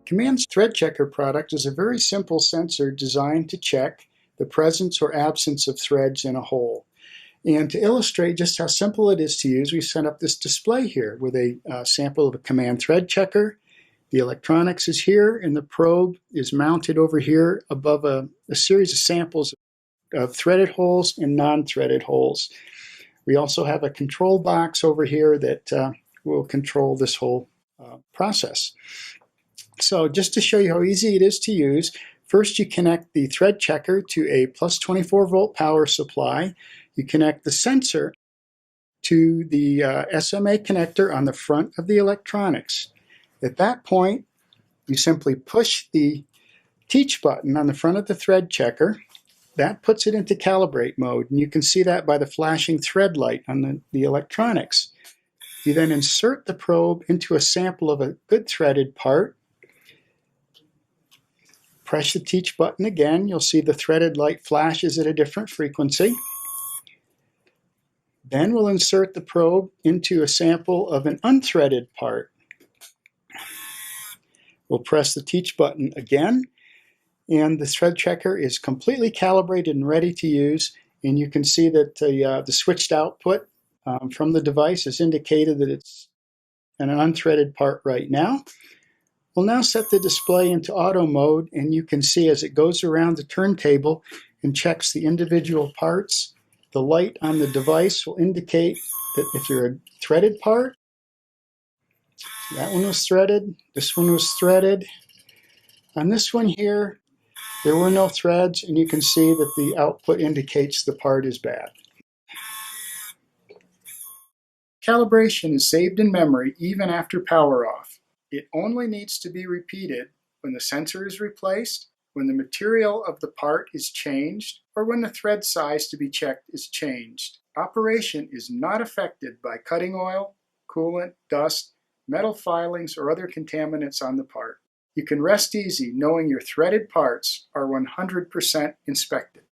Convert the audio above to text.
Kaman's Threadchecker product is a very simple sensor designed to check the presence or absence of threads in a hole. And to illustrate just how simple it is to use, we set up this display here with a sample of a Kaman Threadchecker. The electronics is here, and the probe is mounted over here above a series of samples of threaded holes and non-threaded holes. We also have a control box over here that will control this whole process. So just to show you how easy it is to use, first you connect the Threadchecker to a plus 24 volt power supply. You connect the sensor to the SMA connector on the front of the electronics. At that point, you simply push the teach button on the front of the Threadchecker. That puts it into calibrate mode, and you can see that by the flashing thread light on the electronics. You then insert the probe into a sample of a good threaded part. Press the teach button again. You'll see the threaded light flashes at a different frequency. Then we'll insert the probe into a sample of an unthreaded part. We'll press the teach button again, and the Threadchecker is completely calibrated and ready to use. And you can see that the switched output from the device has indicated that it's an unthreaded part right now. We'll now set the display into auto mode, and you can see as it goes around the turntable and checks the individual parts, the light on the device will indicate that if you're a threaded part, that one was threaded, this one was threaded. On this one here, there were no threads, and you can see that the output indicates the part is bad. Calibration is saved in memory even after power off. It only needs to be repeated when the sensor is replaced, when the material of the part is changed, or when the thread size to be checked is changed. Operation is not affected by cutting oil, coolant, dust, metal filings, or other contaminants on the part. You can rest easy knowing your threaded parts are 100% inspected.